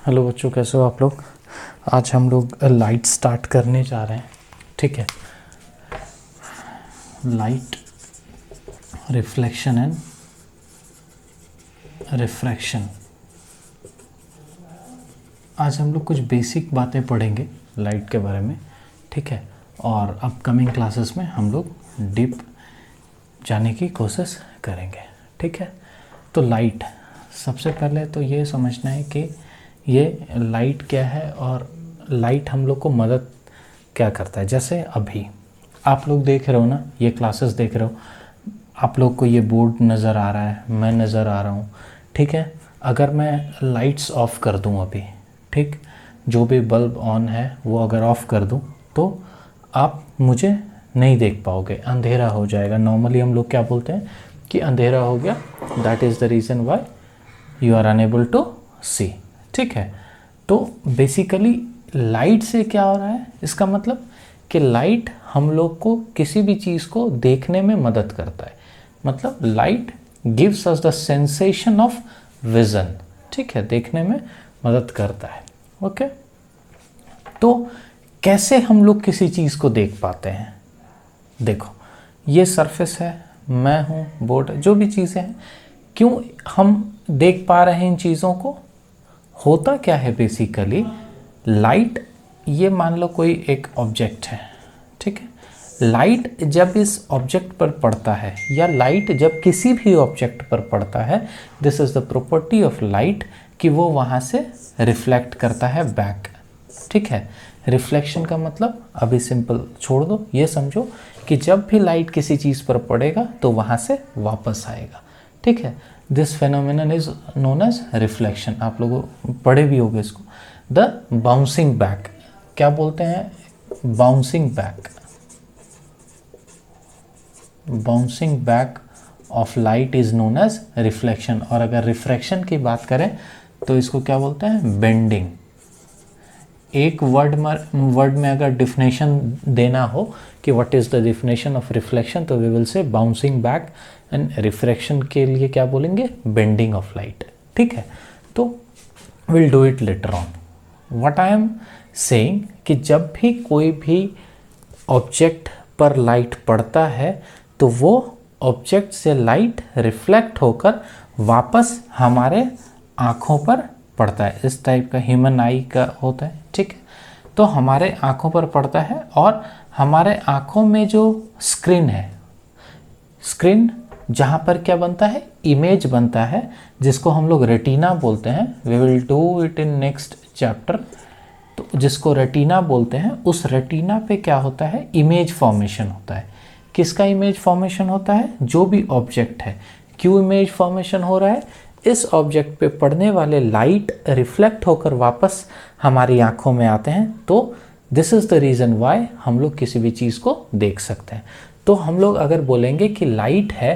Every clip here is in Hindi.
हेलो बच्चों, कैसे हो आप लोग। आज हम लोग लाइट स्टार्ट करने जा रहे हैं। ठीक है, लाइट, रिफ्लेक्शन एंड रिफ्रैक्शन। आज हम लोग कुछ बेसिक बातें पढ़ेंगे लाइट के बारे में। ठीक है, और अपकमिंग क्लासेस में हम लोग डीप जाने की कोशिश करेंगे। ठीक है, तो लाइट, सबसे पहले तो ये समझना है कि ये लाइट क्या है और लाइट हम लोग को मदद क्या करता है। जैसे अभी आप लोग देख रहे हो ना, ये क्लासेस देख रहे हो, आप लोग को ये बोर्ड नज़र आ रहा है, मैं नज़र आ रहा हूँ। ठीक है, अगर मैं लाइट्स ऑफ कर दूँ अभी, ठीक, जो भी बल्ब ऑन है वो अगर ऑफ़ कर दूँ तो आप मुझे नहीं देख पाओगे, अंधेरा हो जाएगा। नॉर्मली हम लोग क्या बोलते हैं कि अंधेरा हो गया, that is the reason why you are unable to see. ठीक है, तो बेसिकली लाइट से क्या हो रहा है, इसका मतलब कि लाइट हम लोग को किसी भी चीज़ को देखने में मदद करता है। मतलब light gives us the sensation of vision. ठीक है, देखने में मदद करता है। ओके, तो कैसे हम लोग किसी चीज़ को देख पाते हैं। देखो, ये सरफेस है, मैं हूँ, बोर्ड, जो भी चीज़ें हैं, क्यों हम देख पा रहे हैं इन चीज़ों को। होता क्या है बेसिकली, लाइट, ये मान लो कोई एक ऑब्जेक्ट है। ठीक है, लाइट जब इस ऑब्जेक्ट पर पड़ता है या लाइट जब किसी भी ऑब्जेक्ट पर पड़ता है, this is the property of light कि वो वहाँ से रिफ्लेक्ट करता है बैक। ठीक है, रिफ्लेक्शन का मतलब अभी सिंपल छोड़ दो, ये समझो कि जब भी लाइट किसी चीज़ पर पड़ेगा तो वहाँ से वापस आएगा। ठीक है, this phenomenon is known as reflection. आप लोग पढ़े भी होंगे इसको, द बाउंसिंग बैक। क्या बोलते हैं, bouncing back, bouncing back of light is known as reflection. और अगर रिफ्रैक्शन की बात करें तो इसको क्या बोलते हैं, बेंडिंग। एक वर्ड में अगर डिफिनेशन देना हो कि what is the definition of reflection, तो we will say bouncing back, and refraction के लिए क्या बोलेंगे, बेंडिंग ऑफ लाइट। ठीक है, तो will do it later on. What I am saying कि जब भी कोई भी ऑब्जेक्ट पर लाइट पड़ता है तो वो ऑब्जेक्ट से लाइट रिफ्लेक्ट होकर वापस हमारे आँखों पर पड़ता है। इस टाइप का ह्यूमन आई का होता है। ठीक है, तो हमारे आँखों पर पड़ता है और हमारे आँखों में जो स्क्रीन है, स्क्रीन जहाँ पर क्या बनता है, इमेज बनता है, जिसको हम लोग रेटिना बोलते हैं। We will do it in next chapter. तो जिसको रेटिना बोलते हैं, उस रेटिना पे क्या होता है, इमेज फॉर्मेशन होता है। किसका इमेज फॉर्मेशन होता है, जो भी ऑब्जेक्ट है। क्यों इमेज फॉर्मेशन हो रहा है, इस ऑब्जेक्ट पे पड़ने वाले लाइट रिफ्लेक्ट होकर वापस हमारी आंखों में आते हैं। तो this is the reason Y हम लोग किसी भी चीज़ को देख सकते हैं। तो हम लोग अगर बोलेंगे कि लाइट है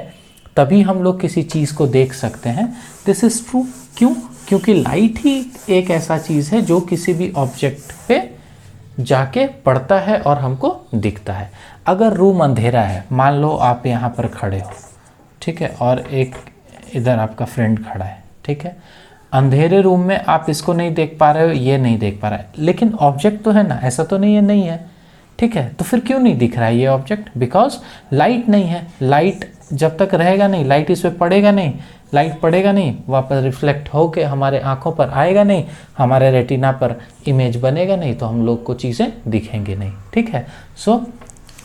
तभी हम लोग किसी चीज़ को देख सकते हैं, दिस इज़ ट्रू। क्यों, क्योंकि लाइट ही एक ऐसा चीज़ है जो किसी भी ऑब्जेक्ट पे जाके पड़ता है और हमको दिखता है। अगर रूम अंधेरा है, मान लो आप यहाँ पर खड़े हो, ठीक है, और एक इधर आपका फ्रेंड खड़ा है। ठीक है, अंधेरे रूम में आप इसको नहीं देख पा रहे हो, ये नहीं देख पा रहा है, लेकिन ऑब्जेक्ट तो है ना, ऐसा तो नहीं है नहीं है। ठीक है, तो फिर क्यों नहीं दिख रहा है ये ऑब्जेक्ट, बिकॉज लाइट नहीं है। लाइट जब तक रहेगा नहीं, लाइट इस पर पड़ेगा नहीं, लाइट पड़ेगा नहीं, वापस रिफ्लेक्ट होके हमारे आंखों पर आएगा नहीं, हमारे रेटिना पर इमेज बनेगा नहीं, तो हम लोग को चीज़ें दिखेंगे नहीं। ठीक है, सो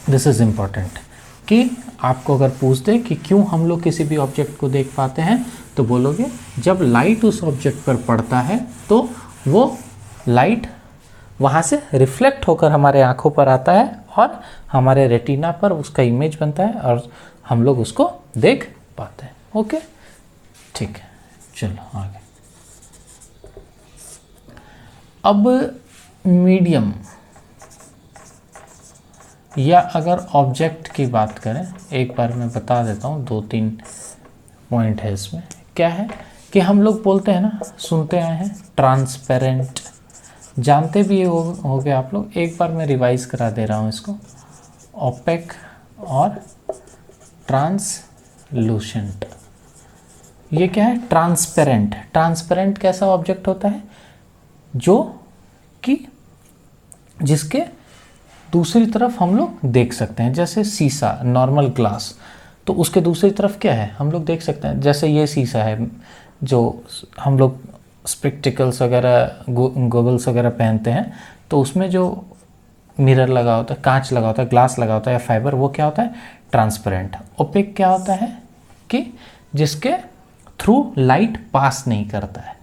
दिस इज़ इम्पॉर्टेंट कि आपको अगर पूछ दे कि क्यों हम लोग किसी भी ऑब्जेक्ट को देख पाते हैं, तो बोलोगे जब लाइट उस ऑब्जेक्ट पर पड़ता है तो वो लाइट वहाँ से रिफ्लेक्ट होकर हमारे आँखों पर आता है और हमारे रेटिना पर उसका इमेज बनता है और हम लोग उसको देख पाते हैं। ओके, ठीक है, चलो आगे। अब मीडियम या अगर ऑब्जेक्ट की बात करें, एक बार मैं बता देता हूँ, 2-3 पॉइंट है इसमें। क्या है कि हम लोग बोलते हैं ना, सुनते आए हैं ट्रांसपेरेंट, जानते भी हो गए आप लोग। एक बार मैं रिवाइज करा दे रहा हूँ इसको, ओपेक और ट्रांसलूसेंट। ये क्या है, ट्रांसपेरेंट। ट्रांसपेरेंट कैसा ऑब्जेक्ट होता है, जो कि जिसके दूसरी तरफ हम लोग देख सकते हैं, जैसे शीशा, नॉर्मल ग्लास, तो उसके दूसरी तरफ क्या है हम लोग देख सकते हैं। जैसे ये शीशा है, जो हम लोग स्पेक्टिकल्स वगैरह, गॉगल्स वगैरह पहनते हैं, तो उसमें जो मिरर लगा होता है, कांच लगा होता है, ग्लास लगा होता है या फाइबर, वो क्या होता है, ट्रांसपेरेंट। ओपेक क्या होता है कि जिसके थ्रू लाइट पास नहीं करता है,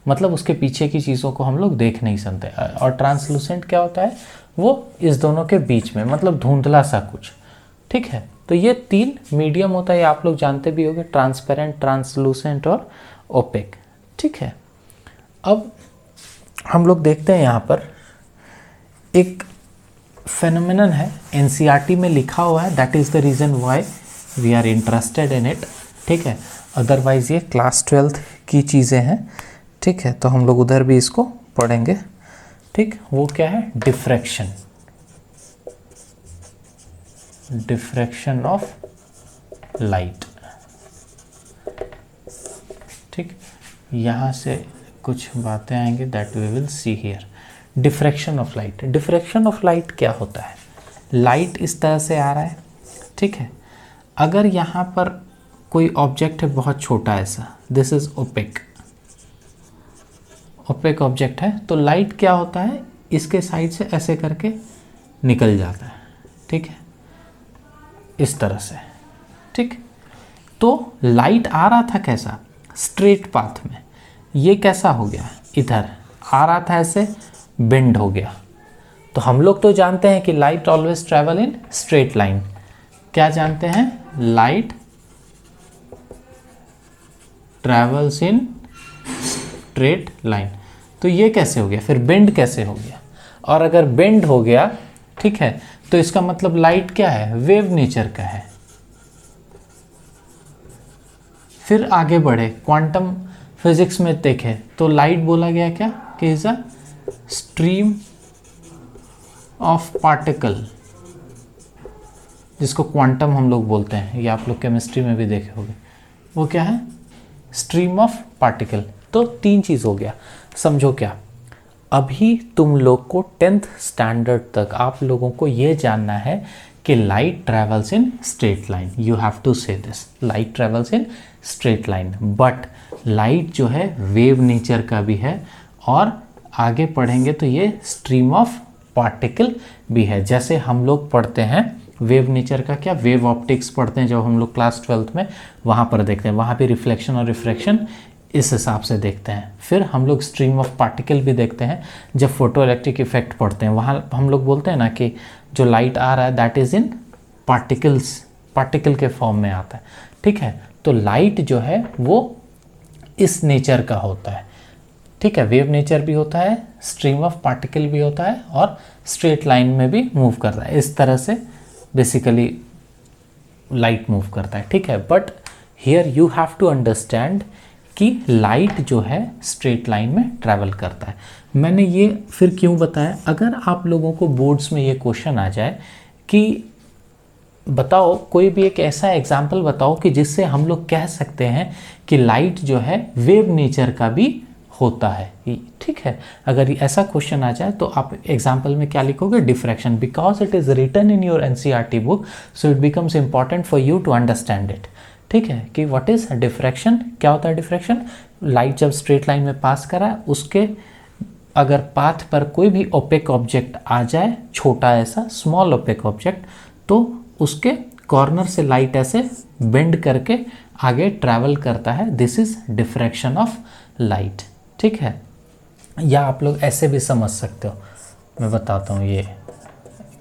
मतलब उसके पीछे की चीज़ों को हम लोग देख नहीं सकते। और ट्रांसलूसेंट क्या होता है, वो इस दोनों के बीच में, मतलब धुंधला सा कुछ, ठीक है। तो ये 3 मीडियम होता है, ये आप लोग जानते भी होंगे, ट्रांसपेरेंट, ट्रांसलूसेंट और ओपेक, ठीक है। अब हम लोग देखते हैं यहाँ पर एक फेनोमेनन है, एनसीईआरटी में लिखा हुआ है, that is the reason why we are interested in it, ठीक है। अदरवाइज ये क्लास 12th की चीज़ें हैं, ठीक है, तो हम लोग उधर भी इसको पढ़ेंगे, ठीक। वो क्या है, डिफ्रैक्शन, डिफ्रैक्शन ऑफ लाइट, ठीक। यहाँ से कुछ बातें आएंगी that we will see here. Diffraction of light, diffraction of light क्या होता है, लाइट इस तरह से आ रहा है, ठीक है। अगर यहाँ पर कोई ऑब्जेक्ट है बहुत छोटा ऐसा, this is opaque, opaque object है, तो लाइट क्या होता है, इसके साइड से ऐसे करके निकल जाता है, ठीक है, इस तरह से, ठीक। तो लाइट आ रहा था कैसा, स्ट्रेट पाथ में, ये कैसा हो गया, इधर आ रहा था ऐसे, बेंड हो गया। तो हम लोग तो जानते हैं कि light always travel in straight line, क्या जानते हैं, लाइट ट्रैवल्स इन स्ट्रेट लाइन। तो ये कैसे हो गया, फिर बेंड कैसे हो गया, और अगर बेंड हो गया, ठीक है, तो इसका मतलब लाइट क्या है, वेव नेचर का है। फिर आगे बढ़े, क्वांटम फिजिक्स में देखें तो लाइट बोला गया क्या, कि is a stream of particle, जिसको क्वांटम हम लोग बोलते हैं, ये आप लोग केमिस्ट्री में भी देखे होंगे, वो क्या है, स्ट्रीम ऑफ पार्टिकल। तो 3 चीज़ हो गया, समझो क्या, अभी तुम लोग को 10th स्टैंडर्ड तक आप लोगों को ये जानना है कि light travels in straight line, you have to say this, light travels in straight line, but light जो है वेव नेचर का भी है, और आगे पढ़ेंगे तो ये स्ट्रीम ऑफ पार्टिकल भी है। जैसे हम लोग पढ़ते हैं वेव नेचर का, क्या वेव ऑप्टिक्स पढ़ते हैं जब हम लोग क्लास 12th में, वहाँ पर देखते हैं, वहाँ पे रिफ्लेक्शन और रिफ्रैक्शन इस हिसाब से देखते हैं। फिर हम लोग स्ट्रीम ऑफ पार्टिकल भी देखते हैं जब फोटो इलेक्ट्रिक इफेक्ट पढ़ते हैं, वहाँ हम लोग बोलते हैं ना कि जो लाइट आ रहा है that is in particles, particle के फॉर्म में आता है, ठीक है। तो लाइट जो है वो इस नेचर का होता है, ठीक है, वेव नेचर भी होता है, स्ट्रीम ऑफ पार्टिकल भी होता है, और स्ट्रेट लाइन में भी मूव करता है, इस तरह से बेसिकली लाइट मूव करता है, ठीक है। But here you have to understand कि लाइट जो है स्ट्रेट लाइन में ट्रैवल करता है। मैंने ये फिर क्यों बताया, अगर आप लोगों को बोर्ड्स में ये क्वेश्चन आ जाए कि बताओ कोई भी एक ऐसा एग्जाम्पल बताओ कि जिससे हम लोग कह सकते हैं कि लाइट जो है वेव नेचर का भी होता है, ठीक है। अगर ऐसा क्वेश्चन आ जाए तो आप एग्जाम्पल में क्या लिखोगे, diffraction, because it is written in your NCERT book, so it becomes important for you to understand it, ठीक है, कि व्हाट इज डिफ्रैक्शन, क्या होता है डिफ्रैक्शन, लाइट जब स्ट्रेट लाइन में पास करा, उसके अगर पाथ पर कोई भी ओपेक ऑब्जेक्ट आ जाए, छोटा ऐसा स्मॉल ओपेक ऑब्जेक्ट, तो उसके कॉर्नर से लाइट ऐसे बेंड करके आगे ट्रैवल करता है, this is diffraction of light, ठीक है। या आप लोग ऐसे भी समझ सकते हो, मैं बताता हूँ, ये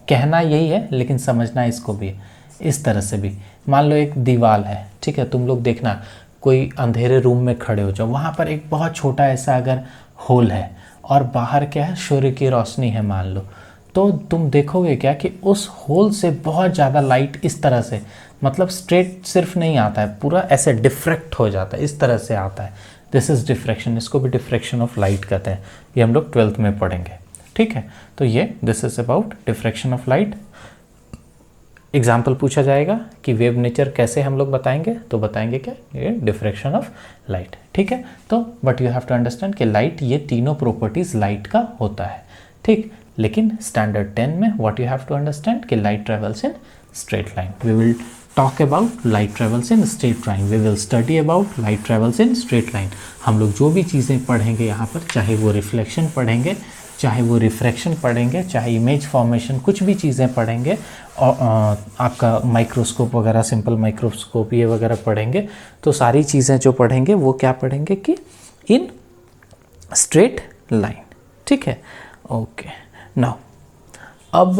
कहना यही है लेकिन समझना इसको भी है, इस तरह से भी। मान लो एक दीवार है, ठीक है, तुम लोग देखना कोई अंधेरे रूम में खड़े हो जाओ, वहाँ पर एक बहुत छोटा ऐसा अगर होल है और बाहर क्या है, सूर्य की रोशनी है मान लो, तो तुम देखोगे क्या कि उस होल से बहुत ज़्यादा लाइट इस तरह से, मतलब स्ट्रेट सिर्फ नहीं आता है, पूरा ऐसे डिफ्रैक्ट हो जाता है, इस तरह से आता है, दिस इज डिफ्रैक्शन, इसको भी डिफ्रैक्शन ऑफ लाइट कहते हैं, ये हम लोग 12th में पढ़ेंगे, ठीक है। तो ये this is about diffraction of light. Example पूछा जाएगा कि वेव नेचर कैसे हम लोग बताएंगे, तो बताएंगे क्या, ये डिफ्रैक्शन ऑफ लाइट। ठीक है, तो but you have to understand कि लाइट, ये तीनों प्रॉपर्टीज लाइट का होता है। ठीक, लेकिन स्टैंडर्ड 10 में what you have to understand कि light travels in straight line. We will talk about light travels in straight line, we will study about light travels in straight line। हम लोग जो भी चीज़ें पढ़ेंगे यहाँ पर, चाहे वो रिफ्लेक्शन पढ़ेंगे, चाहे वो रिफ्रैक्शन पढ़ेंगे, चाहे इमेज फॉर्मेशन, कुछ भी चीज़ें पढ़ेंगे, और आपका माइक्रोस्कोप वगैरह, सिंपल माइक्रोस्कोप ये वगैरह पढ़ेंगे, तो सारी चीज़ें जो पढ़ेंगे वो क्या पढ़ेंगे कि इन स्ट्रेट लाइन। ठीक है, ओके। नाउ अब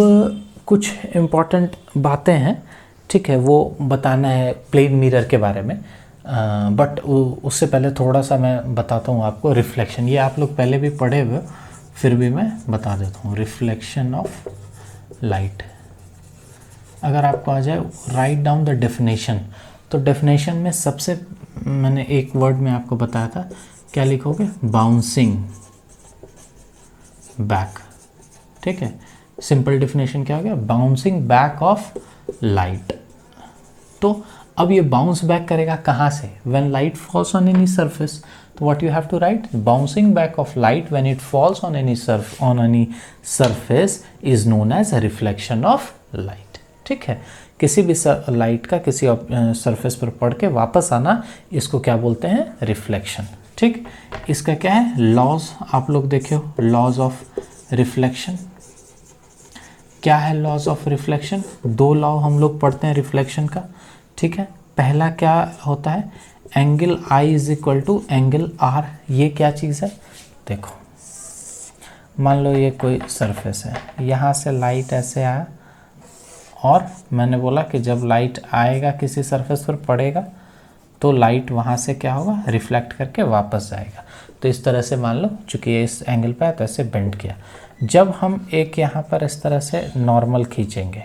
कुछ इम्पॉर्टेंट बातें हैं, ठीक है, वो बताना है प्लेन मिरर के बारे में, बट उससे पहले थोड़ा सा मैं बताता हूँ आपको रिफ्लेक्शन। ये आप लोग पहले भी पढ़े हुए, फिर भी मैं बता देता हूँ। रिफ्लेक्शन ऑफ लाइट, अगर आपको आ जाए राइट डाउन द डेफिनेशन, तो डेफिनेशन में सबसे मैंने एक वर्ड में आपको बताया था, क्या लिखोगे, बाउंसिंग बैक। ठीक है, सिंपल डेफिनेशन क्या हो गया, बाउंसिंग बैक ऑफ लाइट। तो अब ये बाउंस बैक करेगा कहाँ से, when light falls on any surface, तो what you have to write, bouncing back of light when it falls on any surface is known as reflection of light. ठीक है, किसी भी लाइट का किसी सरफेस पर पड़ के वापस आना, इसको क्या बोलते हैं, रिफ्लेक्शन। ठीक, इसका क्या है, लॉज आप लोग देखे हो, लॉज ऑफ रिफ्लेक्शन। क्या है लॉज ऑफ रिफ्लेक्शन, दो लॉ हम लोग पढ़ते हैं रिफ्लेक्शन का। ठीक है, पहला क्या होता है, angle I is equal to angle R. ये क्या चीज़ है, देखो मान लो ये कोई सरफेस है, यहाँ से लाइट ऐसे आया, और मैंने बोला कि जब लाइट आएगा किसी सरफेस पर पड़ेगा, तो लाइट वहाँ से क्या होगा, रिफ्लेक्ट करके वापस जाएगा। तो इस तरह से मान लो, चूँकि ये इस एंगल पे है तो ऐसे बेंड किया, जब हम एक यहाँ पर इस तरह से नॉर्मल खींचेंगे,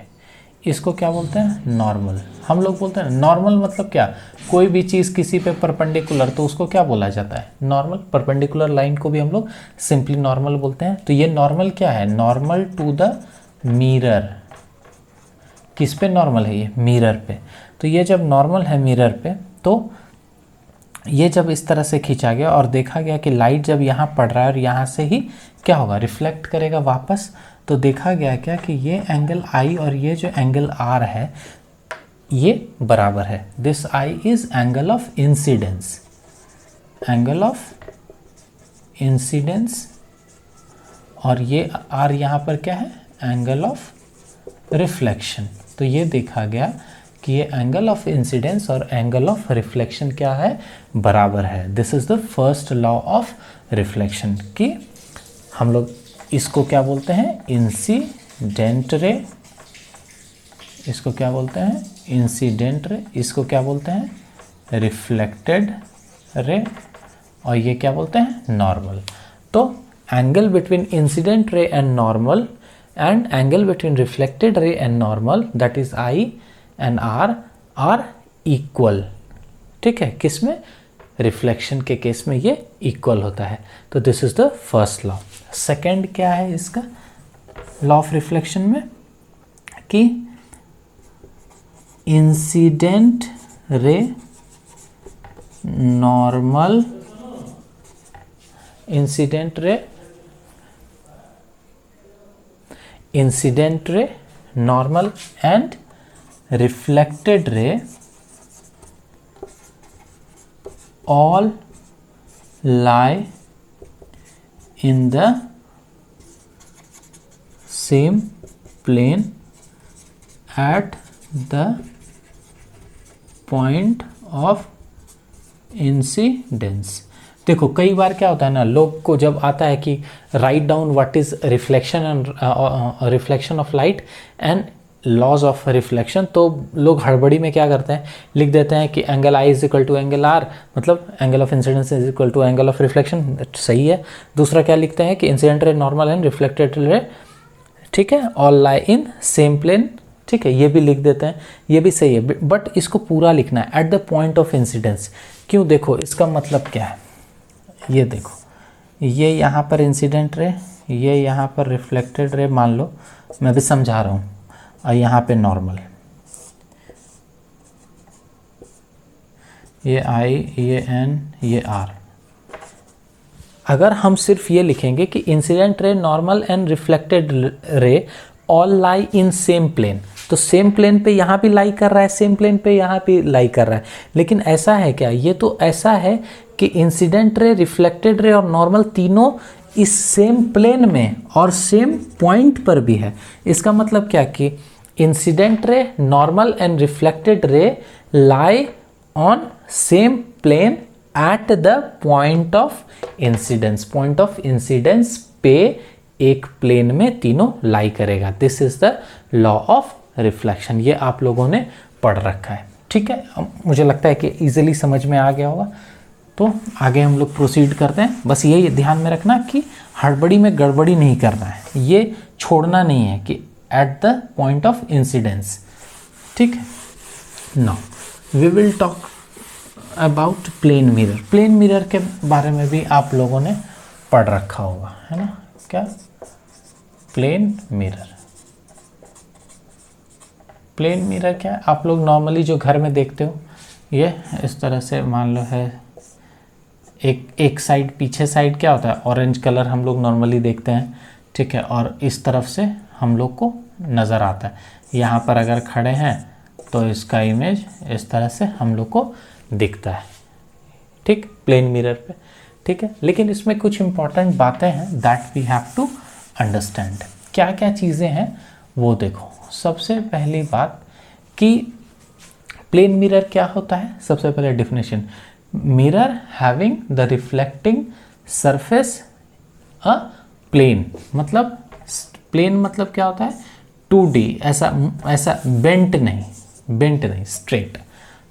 इसको क्या बोलते हैं, नॉर्मल। हम लोग बोलते हैं नॉर्मल मतलब क्या, कोई भी चीज़ किसी पे परपेंडिकुलर, तो उसको क्या बोला जाता है, नॉर्मल। परपेंडिकुलर लाइन को भी हम लोग सिंपली नॉर्मल बोलते हैं। तो ये नॉर्मल क्या है, नॉर्मल टू द मिरर। किस पे नॉर्मल है, ये मिरर पे। तो ये जब नॉर्मल है मिरर पे, तो ये जब इस तरह से खींचा गया और देखा गया कि लाइट जब यहाँ पड़ रहा है और यहाँ से ही क्या होगा, रिफ्लेक्ट करेगा वापस, तो देखा गया क्या कि ये एंगल आई और ये जो एंगल आर है, ये बराबर है। This I is angle of incidence, angle of incidence, और ये आर यहाँ पर क्या है, एंगल ऑफ रिफ्लेक्शन। तो ये देखा गया कि ये एंगल ऑफ इंसिडेंस और एंगल ऑफ रिफ्लेक्शन क्या है, बराबर है। This is the first law of reflection, कि हम लोग इसको क्या बोलते हैं, इंसिडेंट रे। इसको क्या बोलते हैं, इंसिडेंट रे। इसको क्या बोलते हैं, रिफ्लेक्टेड रे। और ये क्या बोलते हैं, नॉर्मल। तो angle between incident ray and normal and angle between reflected ray and normal, that is I and R, are equal। ठीक है, किस में, रिफ्लेक्शन के केस में ये इक्वल होता है। तो this is the first law. Second क्या है इसका, लॉ ऑफ रिफ्लेक्शन में, कि incident ray normal, incident ray normal and reflected रे all lie in the same plane at the point of incidence। देखो कई बार क्या होता है ना, लोग को जब आता है कि write down what is reflection and reflection of light and laws of reflection, तो लोग हड़बड़ी में क्या करते हैं, लिख देते हैं कि angle I is equal to angle r, मतलब angle of incidence is equal to angle of reflection. सही है। दूसरा क्या लिखते हैं कि incident ray normal and reflected ray, ठीक है, all lie in same plane, ठीक है, ये भी लिख देते हैं, ये भी सही है, बट इसको पूरा लिखना है eight the point of incidence. क्यों, देखो इसका मतलब क्या है, ये देखो, ये यहाँ पर इंसिडेंट रे, ये यहाँ पर रिफ्लेक्टेड रे मान लो, मैं भी समझा रहा हूँ, और यहाँ पे नॉर्मल, ये I, ये N, ये R। अगर हम सिर्फ ये लिखेंगे कि incident ray, normal and reflected ray all lie in same plane, तो सेम प्लेन पे यहाँ भी लाई कर रहा है, सेम प्लेन पे यहाँ भी लाई कर रहा है। लेकिन ऐसा है क्या? ये तो ऐसा है कि इंसिडेंट रे, रिफ्लेक्टेड रे और नॉर्मल तीनों इस सेम प्लेन में और सेम पॉइंट पर भी है। इसका मतलब क्या कि incident ray, normal and reflected ray lie on same plane at the point of incidence. Point of incidence पे एक प्लेन में तीनों लाई करेगा। This is the law of reflection. ये आप लोगों ने पढ़ रखा है, ठीक है। मुझे लगता है कि इजीली समझ में आ गया होगा। तो आगे हम लोग प्रोसीड करते हैं। बस ये ध्यान में रखना कि हड़बड़ी में गड़बड़ी नहीं करना है, ये छोड़ना नहीं है कि at the point of incidence, ठीक है। Now we will talk about plane mirror. Plane mirror के बारे में भी आप लोगों ने पढ़ रखा होगा, है ना। क्या प्लेन मिरर? प्लेन मिरर क्या है? आप लोग नॉर्मली जो घर में देखते हो, ये इस तरह से मान लो है, एक साइड, पीछे साइड क्या होता है, ऑरेंज कलर हम लोग नॉर्मली देखते हैं, ठीक है। और इस तरफ से हम लोग को नज़र आता है। यहाँ पर अगर खड़े हैं तो इसका इमेज इस तरह से हम लोग को दिखता है, ठीक, प्लेन मिरर पे, ठीक है। लेकिन इसमें कुछ इंपॉर्टेंट बातें हैं that we have to understand. क्या क्या चीज़ें हैं वो देखो। सबसे पहली बात कि प्लेन मिरर क्या होता है। सबसे पहले definition, mirror having the reflecting surface a plane. मतलब प्लेन मतलब क्या होता है? 2D, ऐसा बेंट नहीं, स्ट्रेट।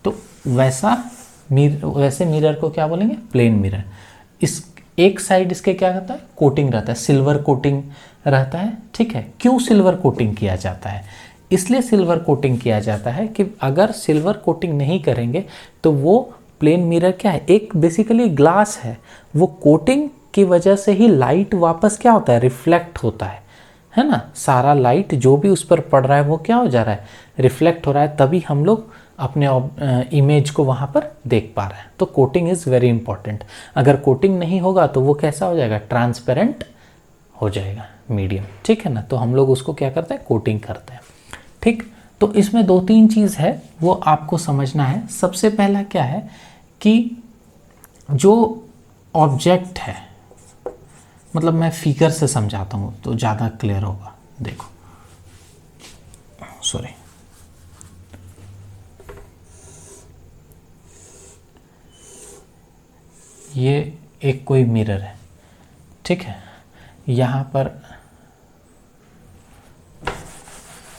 तो वैसे मिरर को क्या बोलेंगे? Plane mirror. इस एक साइड इसके क्या रहता है? कोटिंग रहता है, सिल्वर कोटिंग रहता है, ठीक है। क्यों सिल्वर कोटिंग किया जाता है? इसलिए सिल्वर कोटिंग किया जाता है कि अगर सिल्वर कोटिंग नहीं करेंगे तो वो प्लेन मिरर क्या है? एक बेसिकली ग्लास है, वो कोटिंग की वजह से ही लाइट वापस क्या होता है? रिफ्लेक्ट होता है ना। सारा लाइट जो भी उस पर पड़ रहा है वो क्या हो जा रहा है? रिफ्लेक्ट हो रहा है, तभी हम लोग अपने इमेज को वहाँ पर देख पा रहे हैं। तो कोटिंग इज़ वेरी इंपॉर्टेंट। अगर कोटिंग नहीं होगा तो वो कैसा हो जाएगा? ट्रांसपेरेंट हो जाएगा मीडियम, ठीक है ना। तो हम लोग उसको क्या करते हैं? कोटिंग करते हैं, ठीक। तो इसमें 2-3 चीज़ है वो आपको समझना है। सबसे पहला क्या है कि जो ऑब्जेक्ट है, मतलब मैं फिगर से समझाता हूँ तो ज़्यादा क्लियर होगा। देखो, सॉरी, ये एक कोई मिरर है, ठीक है। यहाँ पर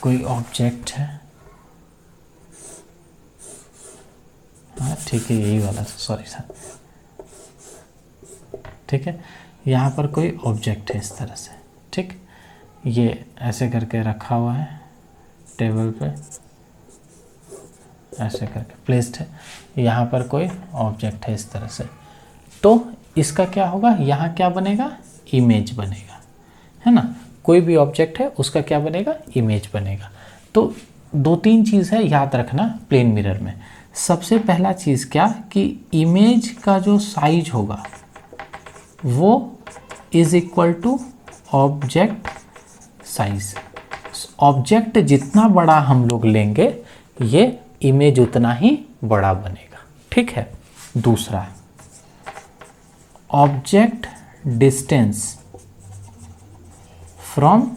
कोई ऑब्जेक्ट है, हाँ ठीक है, यही वाला, सॉरी सर, ठीक है। यहाँ पर कोई ऑब्जेक्ट है इस तरह से, ठीक। ये ऐसे करके रखा हुआ है टेबल पे, ऐसे करके प्लेस्ड है। यहाँ पर कोई ऑब्जेक्ट है इस तरह से, तो इसका क्या होगा? यहाँ क्या बनेगा? इमेज बनेगा, है ना। कोई भी ऑब्जेक्ट है उसका क्या बनेगा? इमेज बनेगा। तो 2-3 चीज़ है याद रखना प्लेन मिरर में। सबसे पहला चीज़ क्या कि इमेज का जो साइज होगा वो is equal to object size. Object जितना बड़ा हम लोग लेंगे ये इमेज उतना ही बड़ा बनेगा, ठीक है। दूसरा, object distance from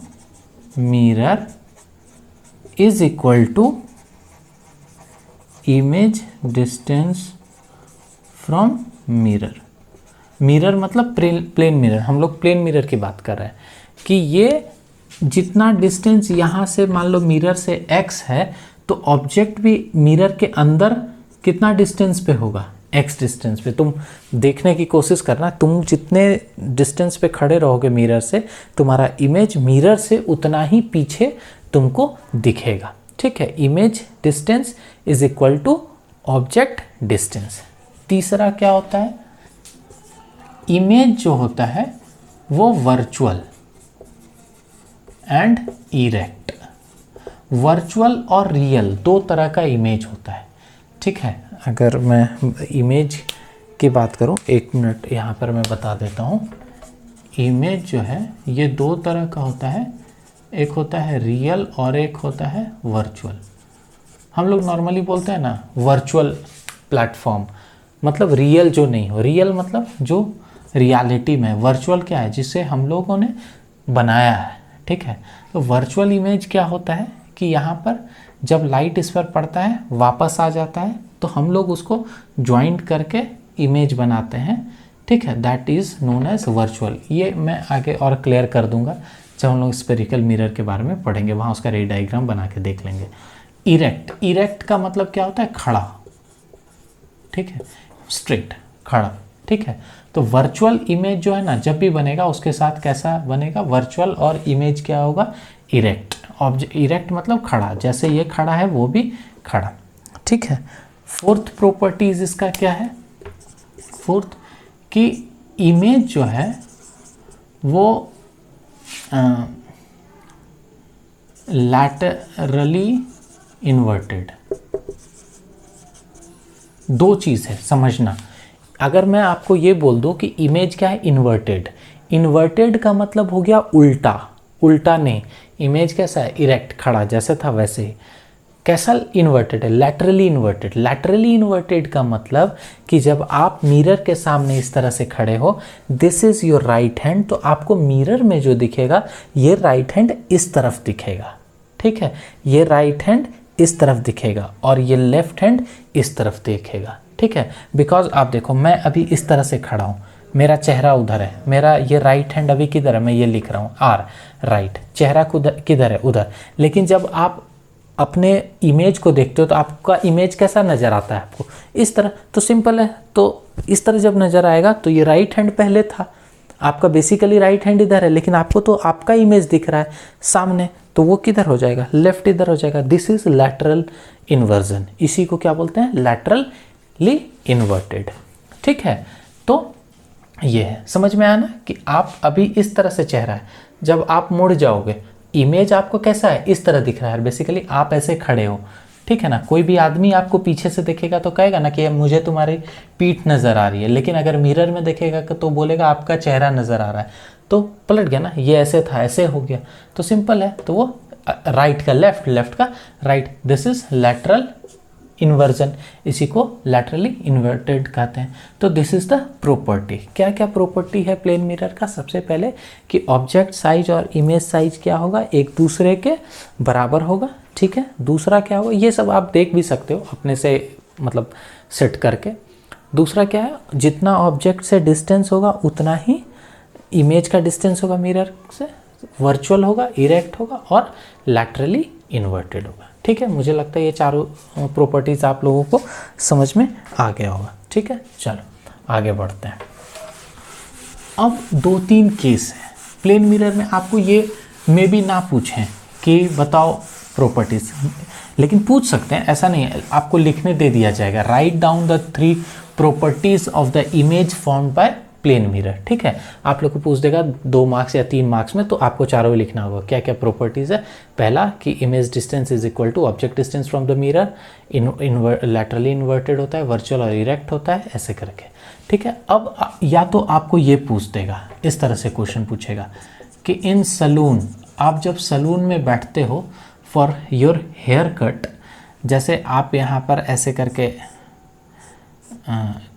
mirror is equal to image distance from mirror. Mirror मतलब प्लेन मिरर, हम लोग प्लेन मिरर की बात कर रहे हैं कि ये जितना डिस्टेंस यहाँ से मान लो मिरर से x है, तो ऑब्जेक्ट भी मिरर के अंदर कितना डिस्टेंस पे होगा? x डिस्टेंस पे। तुम देखने की कोशिश करना, तुम जितने डिस्टेंस पे खड़े रहोगे मिरर से, तुम्हारा इमेज मिरर से उतना ही पीछे तुमको दिखेगा, ठीक है। Image distance is equal to object distance. तीसरा क्या होता है? इमेज जो होता है वो वर्चुअल एंड इरेक्ट। वर्चुअल और रियल 2 तरह का इमेज होता है, ठीक है। अगर मैं इमेज की बात करूं, 1 मिनट यहाँ पर मैं बता देता हूँ। इमेज जो है ये 2 तरह का होता है, एक होता है रियल और एक होता है वर्चुअल। हम लोग नॉर्मली बोलते हैं ना वर्चुअल प्लेटफॉर्म, मतलब रियल जो नहीं हो, रियल मतलब जो रियलिटी में, वर्चुअल क्या है जिसे हम लोगों ने बनाया है, ठीक है। तो वर्चुअल इमेज क्या होता है कि यहाँ पर जब लाइट इस पर पड़ता है वापस आ जाता है, तो हम लोग उसको ज्वाइंट करके इमेज बनाते हैं, ठीक है। That is known as virtual. ये मैं आगे और क्लियर कर दूंगा जब हम लोग स्पेरिकल मिरर के बारे में पढ़ेंगे, वहाँ उसका रे डायग्राम बना के देख लेंगे। इरेक्ट, इरेक्ट का मतलब क्या होता है, खड़ा, ठीक है, स्ट्रेट, खड़ा, ठीक है। तो वर्चुअल इमेज जो है ना जब भी बनेगा उसके साथ कैसा बनेगा, वर्चुअल और इमेज क्या होगा, इरेक्ट। ऑब्जेक्ट इरेक्ट मतलब खड़ा, जैसे ये खड़ा है वो भी खड़ा, ठीक है। फोर्थ प्रॉपर्टीज इसका क्या है, फोर्थ कि इमेज जो है वो लैटरली इन्वर्टेड। 2 चीज़ है समझना। अगर मैं आपको ये बोल दूं कि इमेज क्या है, इन्वर्टेड, इन्वर्टेड का मतलब हो गया उल्टा, उल्टा नहीं। इमेज कैसा है, इरेक्ट, खड़ा, जैसे था वैसे ही। कैसा इन्वर्टेड है, लैटरली इन्वर्टेड। लैटरली इन्वर्टेड का मतलब कि जब आप मिरर के सामने इस तरह से खड़े हो, this is your right hand, तो आपको मिरर में जो दिखेगा ये राइट हैंड इस तरफ दिखेगा, ठीक है। ये राइट हैंड इस तरफ दिखेगा और ये लेफ्ट हैंड इस तरफ दिखेगा, ठीक है। बिकॉज आप देखो मैं अभी इस तरह से खड़ा हूँ, मेरा चेहरा उधर है, मेरा ये राइट हैंड अभी किधर है, मैं ये लिख रहा हूँ आर, राइट, चेहरा किधर है, उधर। लेकिन जब आप अपने इमेज को देखते हो तो आपका इमेज कैसा नज़र आता है आपको, इस तरह। तो सिंपल है, तो इस तरह जब नज़र आएगा तो ये राइट हैंड पहले था, आपका बेसिकली राइट हैंड इधर है, लेकिन आपको तो आपका इमेज दिख रहा है सामने, तो वो किधर हो जाएगा, लेफ्ट इधर हो जाएगा। दिस इज लैटरल इन्वर्जन, इसी को क्या बोलते हैं, लैटरली इन्वर्टेड, ठीक है। तो ये है, समझ में आया ना कि आप अभी इस तरह से चेहरा है, जब आप मुड़ जाओगे इमेज आपको कैसा है, इस तरह दिख रहा है, बेसिकली आप ऐसे खड़े हो, ठीक है ना। कोई भी आदमी आपको पीछे से देखेगा तो कहेगा ना कि मुझे तुम्हारी पीठ नज़र आ रही है, लेकिन अगर मिरर में देखेगा तो बोलेगा आपका चेहरा नज़र आ रहा है, तो पलट गया ना, ये ऐसे था ऐसे हो गया, तो सिंपल है। तो वो राइट का लेफ्ट, लेफ्ट का right, this is lateral inversion, इसी को लैटरली इन्वर्टेड कहते हैं। तो दिस इज द प्रॉपर्टी। क्या क्या प्रॉपर्टी है प्लेन मिरर का, सबसे पहले कि ऑब्जेक्ट साइज और इमेज साइज क्या होगा, एक दूसरे के बराबर होगा, ठीक है। दूसरा क्या होगा, ये सब आप देख भी सकते हो अपने से, मतलब सेट करके। दूसरा क्या है, जितना ऑब्जेक्ट से डिस्टेंस होगा उतना ही इमेज का डिस्टेंस होगा मिरर से, वर्चुअल होगा, इरेक्ट होगा और लैटरली इन्वर्टेड होगा, ठीक है। मुझे लगता है ये चारों प्रॉपर्टीज आप लोगों को समझ में आ गया होगा, ठीक है। चलो आगे बढ़ते हैं। अब 2-3 केस है प्लेन मिरर में, आपको ये मे भी ना पूछें कि बताओ प्रॉपर्टीज, लेकिन पूछ सकते हैं, ऐसा नहीं है, आपको लिखने दे दिया जाएगा, write down the 3 properties of the image formed by plane mirror, ठीक है। आप लोग को पूछ देगा 2 मार्क्स या 3 मार्क्स में, तो आपको चारों लिखना होगा। क्या क्या प्रॉपर्टीज है, पहला कि image distance is equal to object distance from the mirror, laterally inverted होता है, वर्चुअल और इरेक्ट होता है, ऐसे करके, ठीक है। अब या तो आपको ये पूछ देगा, इस तरह से क्वेश्चन पूछेगा कि इन सलून, आप जब सलून में बैठते हो फॉर योर हेयर कट, जैसे आप यहाँ पर ऐसे करके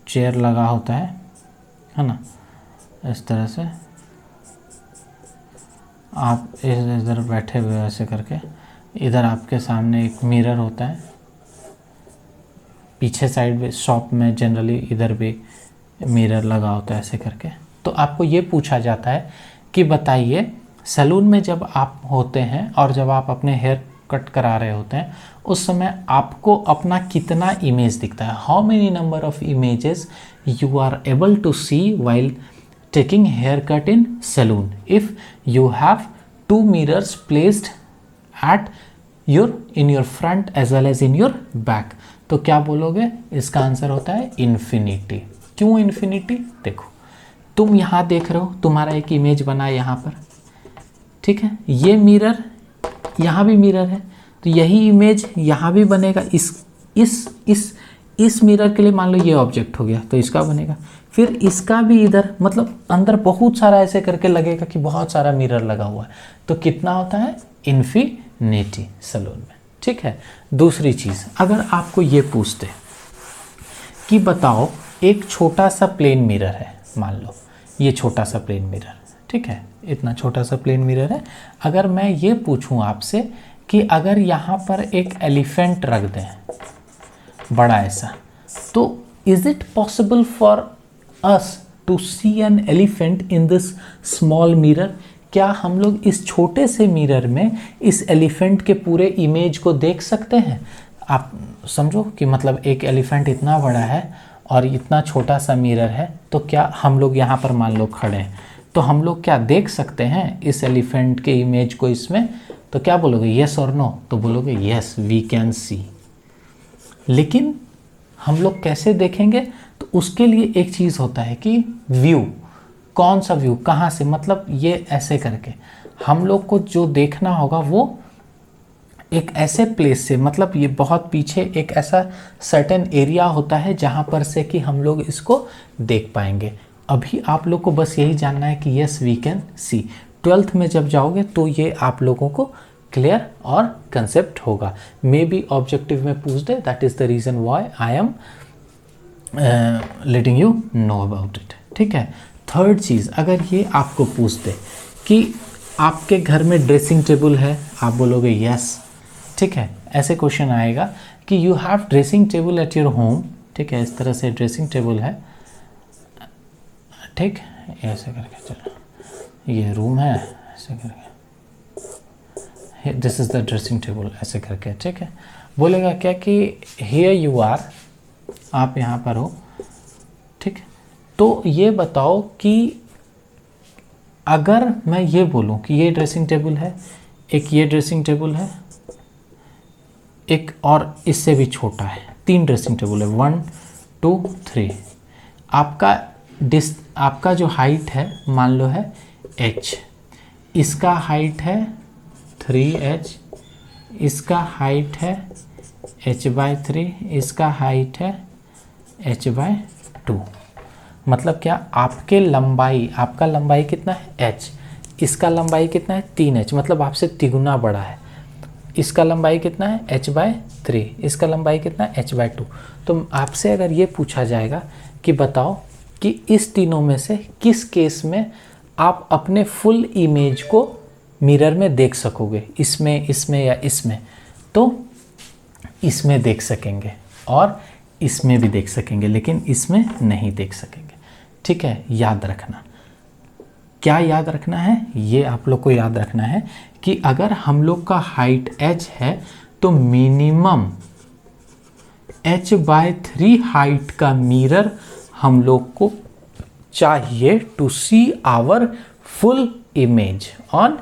चेयर लगा होता है ना, इस तरह से आप इधर बैठे हुए ऐसे करके, इधर आपके सामने एक मिरर होता है, पीछे साइड में शॉप में जनरली इधर भी मिरर लगा होता है ऐसे करके। तो आपको ये पूछा जाता है कि बताइए सैलून में जब आप होते हैं और जब आप अपने हेयर कट करा रहे होते हैं उस समय आपको अपना कितना इमेज दिखता है, how many number of images you are able to see while taking hair cut in salon if you have 2 mirrors placed at in your front as well as in your back. तो क्या बोलोगे, इसका आंसर होता है इन्फिनिटी। क्यों इन्फिनिटी, देखो तुम यहाँ देख रहे हो, तुम्हारा एक इमेज बना है यहाँ पर, ठीक है, ये मिरर, यहाँ भी मिरर है, तो यही इमेज यहाँ भी बनेगा, इस इस मिरर के लिए मान लो ये ऑब्जेक्ट हो गया तो इसका बनेगा, फिर इसका भी इधर, मतलब अंदर बहुत सारा ऐसे करके लगेगा कि बहुत सारा मिरर लगा हुआ है, तो कितना होता है इन्फिनिटी सैलून में। ठीक है। दूसरी चीज़, अगर आपको ये पूछते कि बताओ एक छोटा सा प्लेन मिरर है, मान लो ये छोटा सा प्लेन मिरर, ठीक है, इतना छोटा सा प्लेन मिरर है, अगर मैं ये पूछूं आपसे कि अगर यहाँ पर एक एलिफेंट रख दें बड़ा ऐसा, तो is it possible for us to see an elephant in this small mirror? क्या हम लोग इस छोटे से मिरर में इस एलिफेंट के पूरे इमेज को देख सकते हैं? आप समझो कि मतलब एक एलिफेंट इतना बड़ा है और इतना छोटा सा मिरर है, तो क्या हम लोग यहाँ पर मान लो खड़े हैं, तो हम लोग क्या देख सकते हैं इस एलिफेंट के इमेज को इसमें? तो क्या बोलोगे, येस और नो? तो बोलोगे येस वी कैन सी। लेकिन हम लोग कैसे देखेंगे? तो उसके लिए एक चीज़ होता है कि व्यू, कौन सा व्यू, कहाँ से, मतलब ये ऐसे करके हम लोग को जो देखना होगा वो एक ऐसे प्लेस से, मतलब ये बहुत पीछे एक ऐसा सर्टेन एरिया होता है जहाँ पर से कि हम लोग इसको देख पाएंगे। अभी आप लोग को बस यही जानना है कि yes we can see. 12th में जब जाओगे तो ये आप लोगों को क्लियर और कंसेप्ट होगा। मे बी ऑब्जेक्टिव में पूछ दे, that is the reason why I am letting you know about it. ठीक है। थर्ड चीज़, अगर ये आपको पूछ दे कि आपके घर में ड्रेसिंग टेबल है, आप बोलोगे यस। ठीक है। ऐसे क्वेश्चन आएगा कि you have dressing table at your home, ठीक है, इस तरह से ड्रेसिंग टेबल है, ठीक, ऐसे करके चलो, ये रूम है, ऐसे करके this is the dressing table, ऐसे करके, ठीक है। बोलेगा क्या कि हियर यू आर, आप यहाँ पर हो, ठीक। तो ये बताओ कि अगर मैं ये बोलूँ कि ये ड्रेसिंग टेबल है, एक ये ड्रेसिंग टेबल है, एक और इससे भी छोटा है, 3 ड्रेसिंग टेबल है, 1 2 3। आपका जो हाइट है मान लो है h, इसका हाइट है 3h, इसका हाइट है h/3, इसका हाइट है h/2। मतलब क्या, आपके लंबाई, आपका लंबाई कितना है h, इसका लंबाई कितना है 3h, मतलब आपसे तिगुना बड़ा है। इसका लंबाई कितना है h/3, इसका लंबाई कितना है h/2। तो आपसे अगर ये पूछा जाएगा कि बताओ कि इस तीनों में से किस केस में आप अपने फुल इमेज को मिरर में देख सकोगे, इसमें, इसमें या इसमें, तो इसमें देख सकेंगे और इसमें भी देख सकेंगे, लेकिन इसमें नहीं देख सकेंगे। ठीक है। याद रखना, क्या याद रखना है, ये आप लोग को याद रखना है कि अगर हम लोग का हाइट h है तो मिनिमम h/3 हाइट का मिरर हम लोग को चाहिए to see our full image on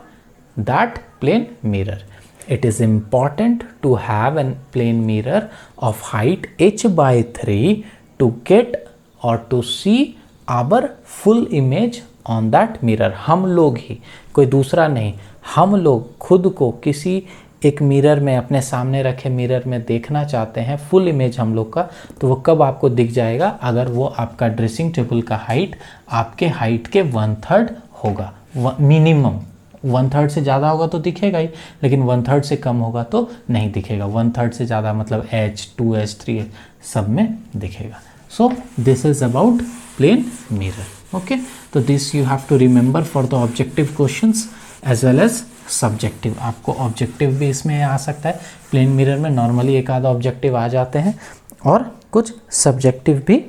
that plane mirror. It is important to have a plane mirror of height h/3 to get or to see our full image on that mirror। हम लोग ही, कोई दूसरा नहीं, हम लोग खुद को किसी एक मिरर में, अपने सामने रखे मिरर में देखना चाहते हैं फुल इमेज हम लोग का, तो वो कब आपको दिख जाएगा? अगर वो आपका ड्रेसिंग टेबल का हाइट आपके हाइट के 1/3 होगा। मिनिमम 1/3 से ज़्यादा होगा तो दिखेगा ही, लेकिन 1/3 से कम होगा तो नहीं दिखेगा। 1/3 से ज़्यादा मतलब h, 2h, 3h सब में दिखेगा। So this is about plane mirror. Okay, तो this you have to remember for the objective questions as well as subjective. आपको ऑब्जेक्टिव भी इसमें आ सकता है, प्लेन मिरर में नॉर्मली एक आधा ऑब्जेक्टिव आ जाते हैं और कुछ सब्जेक्टिव भी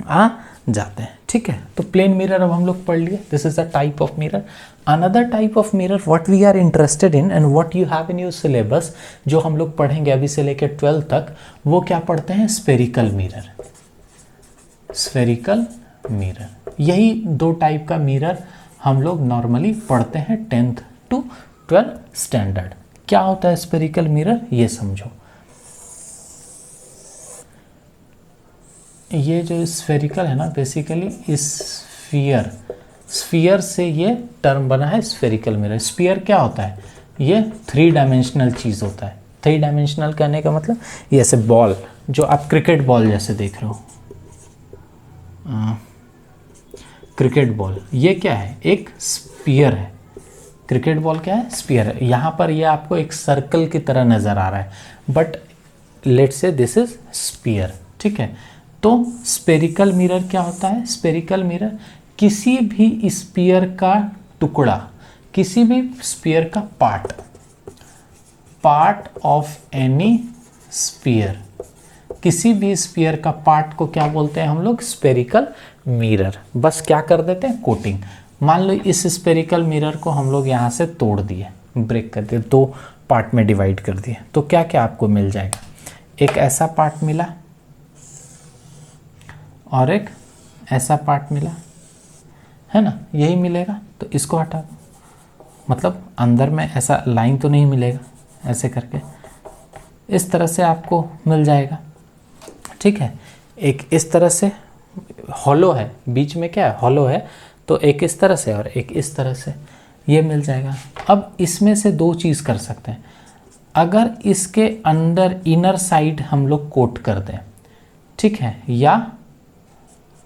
आ जाते हैं। ठीक है। तो प्लेन मिरर अब हम लोग पढ़ लिए, this is the type of mirror. Another type of mirror what we are interested in and what you have in your syllabus, जो हम लोग पढ़ेंगे अभी से लेकर 12 तक, वो क्या पढ़ते हैं? Spherical mirror. स्फेरिकल मिरर, यही 2 टाइप का मिरर हम लोग नॉर्मली पढ़ते हैं 10th to 12th स्टैंडर्ड। क्या होता है स्फेरिकल मिरर, ये समझो। ये जो स्फेरिकल है ना, बेसिकली स्फीयर, स्फीयर से ये टर्म बना है स्फेरिकल मिरर। स्फीयर क्या होता है? ये 3 डायमेंशनल चीज़ होता है। 3 डायमेंशनल कहने का मतलब ये ऐसे बॉल जो आप क्रिकेट बॉल जैसे देख रहे हो, क्रिकेट बॉल ये क्या है, एक स्पीयर है। क्रिकेट बॉल क्या है, स्पीयर है। यहाँ पर ये आपको एक सर्कल की तरह नज़र आ रहा है, but let's say this is sphere, ठीक है। तो स्पेरिकल मिरर क्या होता है, स्पेरिकल मिरर किसी भी स्पीयर का टुकड़ा, किसी भी स्पीयर का पार्ट ऑफ एनी स्पीयर, किसी भी स्पीयर का पार्ट को क्या बोलते हैं हम लोग, स्पेरिकल मिरर। बस क्या कर देते हैं, कोटिंग। मान लो इस स्पेरिकल मिरर को हम लोग यहाँ से तोड़ दिए, ब्रेक कर दिए, दो पार्ट में डिवाइड कर दिए, तो क्या क्या आपको मिल जाएगा, एक ऐसा पार्ट मिला और एक ऐसा पार्ट मिला, है ना, यही मिलेगा। तो इसको हटा दो, मतलब अंदर में ऐसा लाइन तो नहीं मिलेगा, ऐसे करके इस तरह से आपको मिल जाएगा, ठीक है। एक इस तरह से हॉलो है, बीच में क्या है, हॉलो है, तो एक इस तरह से और एक इस तरह से, ये मिल जाएगा। अब इसमें से दो चीज़ कर सकते हैं, अगर इसके अंदर इनर साइड हम लोग कोट कर दें, ठीक है, या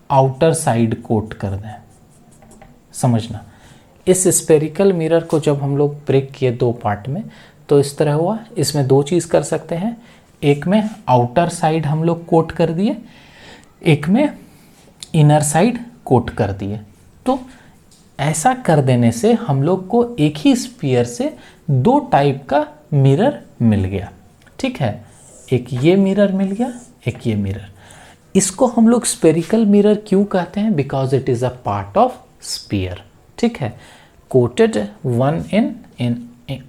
आउटर साइड कोट कर दें। समझना, इस स्पेरिकल मिरर को जब हम लोग ब्रेक किए दो पार्ट में, तो इस तरह हुआ। इसमें दो चीज़ कर सकते हैं, एक में आउटर साइड हम लोग कोट कर दिए, एक में इनर साइड कोट कर दिए। तो ऐसा कर देने से हम लोग को एक ही स्फीयर से दो टाइप का मिरर मिल गया, ठीक है। एक ये मिरर मिल गया, एक ये मिरर। इसको हम लोग स्पेरिकल मिरर क्यों कहते हैं, because it is a part of sphere, ठीक है। Coated one in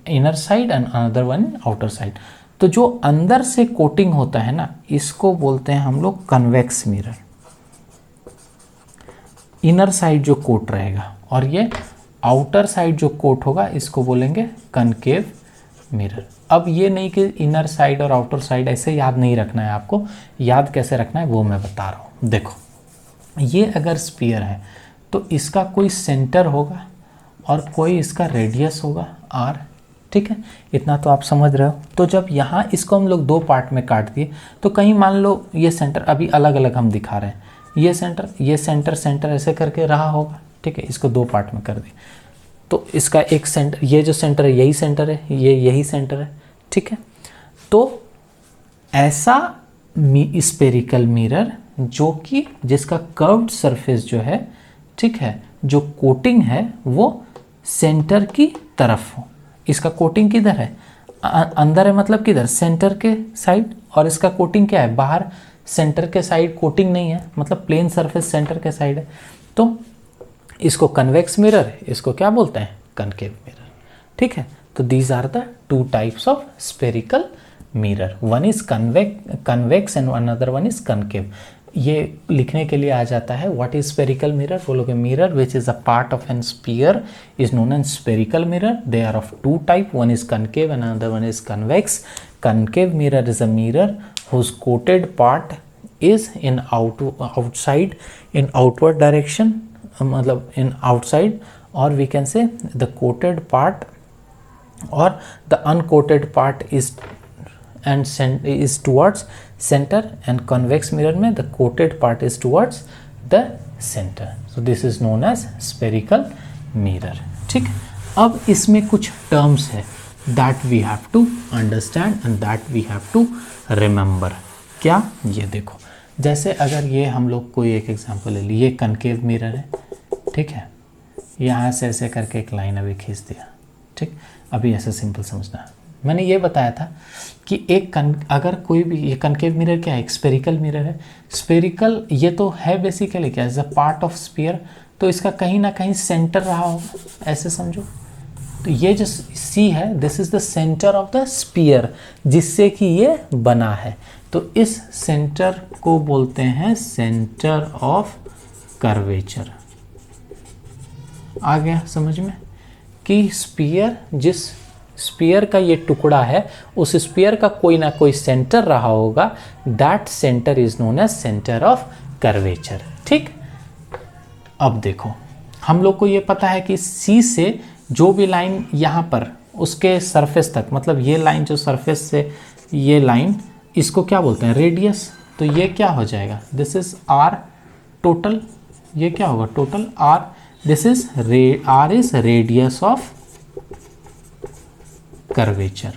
inner side and another one in outer side. तो जो अंदर से कोटिंग होता है ना, इसको बोलते हैं हम लोग कन्वेक्स मिरर। इनर साइड जो कोट रहेगा और ये आउटर साइड जो कोट होगा, इसको बोलेंगे कनकेव मिरर। अब ये नहीं कि इनर साइड और आउटर साइड ऐसे याद नहीं रखना है आपको, याद कैसे रखना है वो मैं बता रहा हूँ। देखो, ये अगर स्फीयर है तो इसका कोई सेंटर होगा और कोई इसका रेडियस होगा r, ठीक है, इतना तो आप समझ रहे हो। तो जब यहाँ इसको हम लोग दो पार्ट में काट दिए, तो कहीं मान लो ये सेंटर, अभी अलग अलग हम दिखा रहे हैं, ये सेंटर ऐसे करके रहा होगा, ठीक है। इसको दो पार्ट में कर दिए तो इसका एक सेंटर, ये जो सेंटर है यही सेंटर है, ये यही सेंटर है, ठीक है। तो ऐसा स्पेरिकल मिरर जो कि जिसका कर्व्ड सरफेस जो है, ठीक है, जो कोटिंग है वो सेंटर की तरफ हो। इसका कोटिंग किधर है, अंदर है, मतलब किधर, सेंटर के साइड। और इसका कोटिंग क्या है, बाहर सेंटर के साइड कोटिंग नहीं है, मतलब प्लेन सरफेस सेंटर के साइड है। तो इसको कन्वेक्स मिरर, इसको क्या बोलते हैं, कनकेव मिरर, ठीक है। तो these are the two types of spherical mirror, one is convex and another one is concave. ये लिखने के लिए आ जाता है, व्हाट इज स्पेरिकल मिरर, बोलोगे mirror which is a part of an sphere is known as spherical mirror. They are of two type, one is concave and another one is convex. Concave mirror is a mirror whose coated part is in outside in outward direction, मतलब in outside, or we can say the coated part or the uncoated part is towards center, and convex mirror में the coated part is towards the center. So this is known as spherical mirror, ठीक। अब इसमें कुछ terms है that we have to understand and that we have to remember। क्या, ये देखो, जैसे अगर ये हम लोग कोई एक एग्जांपल ले लिए, कनकेव मिरर है, ठीक है, यहाँ से ऐसे करके एक लाइन अभी खींच दिया, ठीक। अभी ऐसे सिंपल समझना, मैंने ये बताया था कि अगर कोई भी, ये कनकेव मिरर क्या है, एक स्पेरिकल मिरर है। स्पेरिकल ये तो है बेसिकली क्या, as a part of sphere, तो इसका कहीं ना कहीं सेंटर रहा होगा, ऐसे समझो। तो ये जो सी है, this is the centre of the sphere, जिससे कि ये बना है। तो इस सेंटर को बोलते हैं सेंटर ऑफ कर्वेचर। आ गया समझ में कि स्फीयर, जिस स्फीयर का ये टुकड़ा है, उस स्फीयर का कोई ना कोई सेंटर रहा होगा, that centre is known as centre of curvature, ठीक। अब देखो, हम लोग को ये पता है कि सी से जो भी लाइन यहाँ पर उसके सरफेस तक, मतलब ये लाइन जो सरफेस से ये लाइन इसको क्या बोलते हैं, रेडियस। तो ये क्या हो जाएगा, दिस इज आर टोटल, ये क्या होगा total R, this is R is radius of curvature,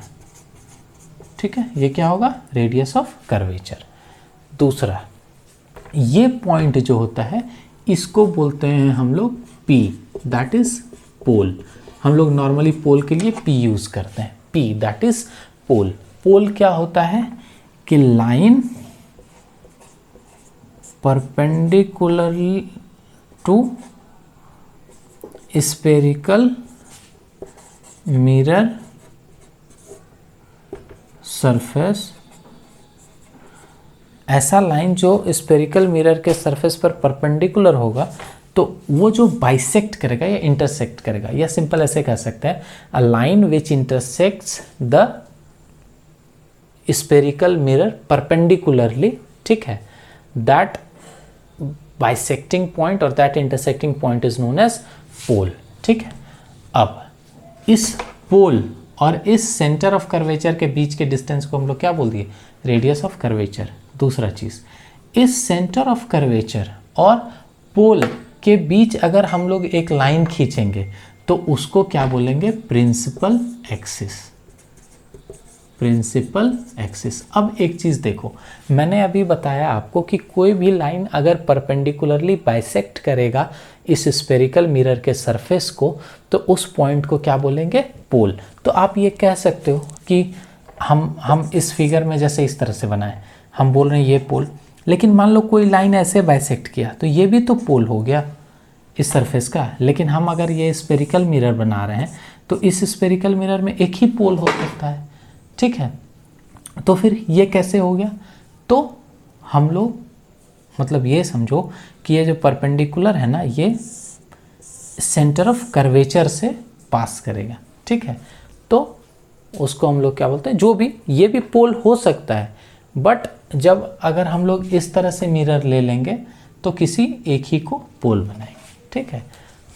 ठीक है, ये क्या होगा, रेडियस ऑफ कर्वेचर। दूसरा, ये पॉइंट जो होता है इसको बोलते हैं हम लोग P, दैट इज पोल। हम लोग नॉर्मली पोल के लिए P यूज करते हैं, P that is pole. Pole क्या होता है कि line perpendicular to spherical mirror surface, ऐसा लाइन जो स्फेरिकल मिरर के सरफेस पर परपेंडिकुलर होगा तो वो जो बाइसेक्ट करेगा या इंटरसेक्ट करेगा, या सिंपल ऐसे कह सकते हैं a line which intersects the spherical mirror perpendicularly, ठीक है, दैट बाइसेक्टिंग पॉइंट और that intersecting point is known as pole, ठीक है। अब इस पोल और इस सेंटर ऑफ कर्वेचर के बीच के डिस्टेंस को हम लोग क्या बोल दिए, रेडियस ऑफ कर्वेचर। दूसरा चीज, इस सेंटर ऑफ कर्वेचर और पोल के बीच अगर हम लोग एक लाइन खींचेंगे तो उसको क्या बोलेंगे, प्रिंसिपल एक्सिस, प्रिंसिपल एक्सिस। अब एक चीज देखो, मैंने अभी बताया आपको कि कोई भी लाइन अगर परपेंडिकुलरली बाइसेक्ट करेगा इस स्फेरिकल मिरर के सरफेस को तो उस पॉइंट को क्या बोलेंगे, पोल। तो आप ये कह सकते हो कि हम इस फिगर में जैसे इस तरह से बनाए, हम बोल रहे हैं ये पोल, लेकिन मान लो कोई लाइन ऐसे बाइसेक्ट किया तो ये भी तो पोल हो गया इस सरफेस का। लेकिन हम अगर ये स्फेरिकल मिरर बना रहे हैं तो इस स्फेरिकल मिरर में एक ही पोल हो सकता है, ठीक है। तो फिर ये कैसे हो गया, तो हम लोग मतलब ये समझो कि ये जो परपेंडिकुलर है ना ये सेंटर ऑफ कर्वेचर से पास करेगा, ठीक है। तो उसको हम लोग क्या बोलते हैं, जो भी ये भी पोल हो सकता है, बट जब अगर हम लोग इस तरह से मिरर ले लेंगे तो किसी एक ही को पोल बनाएंगे, ठीक है।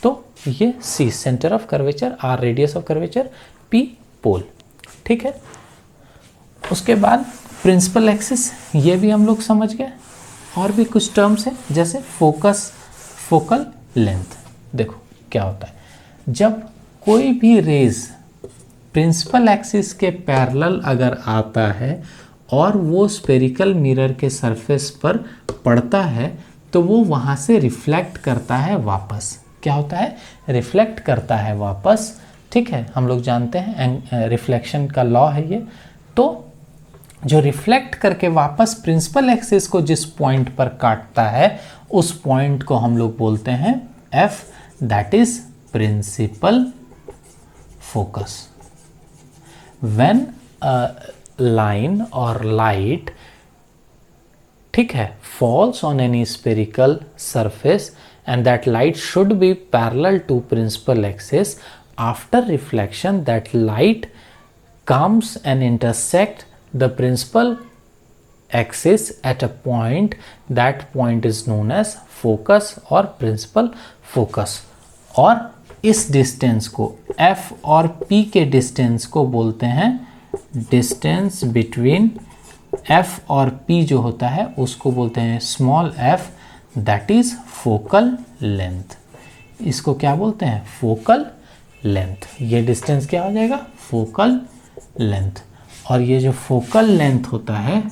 तो ये C centre of curvature, R radius of curvature, P पोल, ठीक है। उसके बाद प्रिंसिपल एक्सिस, ये भी हम लोग समझ गए। और भी कुछ टर्म्स है जैसे फोकस, फोकल लेंथ। देखो क्या होता है, जब कोई भी रेज प्रिंसिपल एक्सिस के पैरेलल अगर आता है और वो स्फेरिकल मिरर के सरफेस पर पड़ता है तो वो वहाँ से रिफ्लेक्ट करता है वापस। क्या होता है, रिफ्लेक्ट करता है वापस, ठीक है। हम लोग जानते हैं रिफ्लेक्शन का लॉ है ये। तो जो रिफ्लेक्ट करके वापस प्रिंसिपल एक्सिस को जिस पॉइंट पर काटता है उस पॉइंट को हम लोग बोलते हैं F, that is principal focus. When line और लाइट, ठीक है, falls on any spherical surface and that light should be parallel to principal axis, after reflection that light comes and intersect the principal axis at a point, that point is known as focus or principal focus। और इस डिस्टेंस को F और P के डिस्टेंस को बोलते हैं डिस्टेंस बिटवीन F और P जो होता है उसको बोलते हैं small f, that is focal length. इसको क्या बोलते हैं, फोकल लेंथ। ये डिस्टेंस क्या हो जाएगा, फोकल लेंथ। और ये जो फोकल लेंथ होता है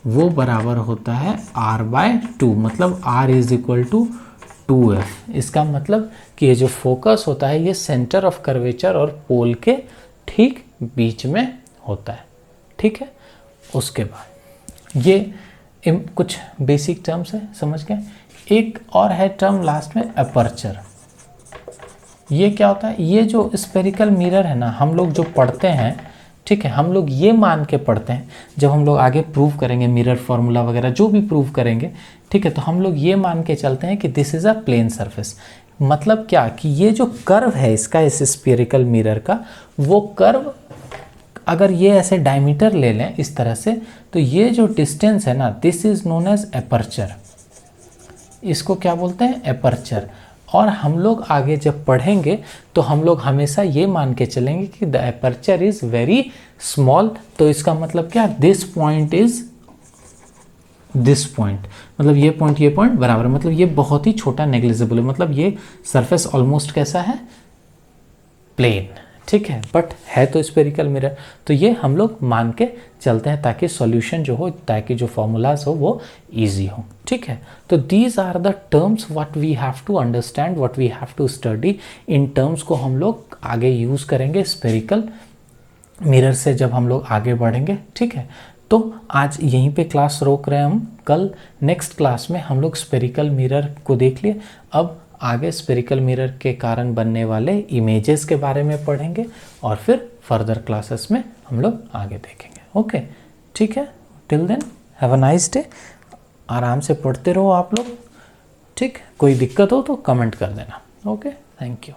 वो बराबर होता है r/2, मतलब r is equal to 2f। इसका मतलब कि ये जो फोकस होता है ये सेंटर ऑफ कर्वेचर और पोल के ठीक बीच में होता है, ठीक है। उसके बाद ये कुछ बेसिक टर्म्स है, समझ गए। एक और है टर्म लास्ट में, अपर्चर। ये क्या होता है, ये जो स्फेरिकल मिरर है ना हम लोग जो पढ़ते हैं, ठीक है, हम लोग ये मान के पढ़ते हैं, जब हम लोग आगे प्रूव करेंगे मिरर फॉर्मूला वगैरह जो भी प्रूव करेंगे, ठीक है, तो हम लोग ये मान के चलते हैं कि this is a plane surface. मतलब क्या कि ये जो कर्व है इसका, इस स्फेरिकल मिरर का, वो कर्व अगर ये ऐसे डायमीटर ले लें इस तरह से, तो ये जो डिस्टेंस है ना, this is known as aperture. इसको क्या बोलते हैं, अपर्चर। और हम लोग आगे जब पढ़ेंगे तो हम लोग हमेशा ये मान के चलेंगे कि the aperture is very small, तो इसका मतलब क्या, this point is this point, मतलब ये पॉइंट बराबर, मतलब ये बहुत ही छोटा नेग्लिजिबल है, मतलब ये सरफेस ऑलमोस्ट कैसा है, प्लेन, ठीक है, बट है तो स्फेरिकल मिरर। तो ये हम लोग मान के चलते हैं ताकि सॉल्यूशन जो हो, ताकि जो फॉर्मूलाज हो वो इजी हो, ठीक है। तो these are the terms what we have to understand, what we have to study. इन टर्म्स को हम लोग आगे यूज़ करेंगे स्फेरिकल मिरर से जब हम लोग आगे बढ़ेंगे, ठीक है। तो आज यहीं पे क्लास रोक रहे हैं हम, कल नेक्स्ट क्लास में हम लोग स्फेरिकल मिरर को देख लिए, अब आगे स्फेरिकल मिरर के कारण बनने वाले इमेजेस के बारे में पढ़ेंगे और फिर फर्दर क्लासेस में हम लोग आगे देखेंगे। ओके, ठीक है, till then have a nice day, आराम से पढ़ते रहो आप लोग, ठीक। कोई दिक्कत हो तो कमेंट कर देना। Okay, thank you.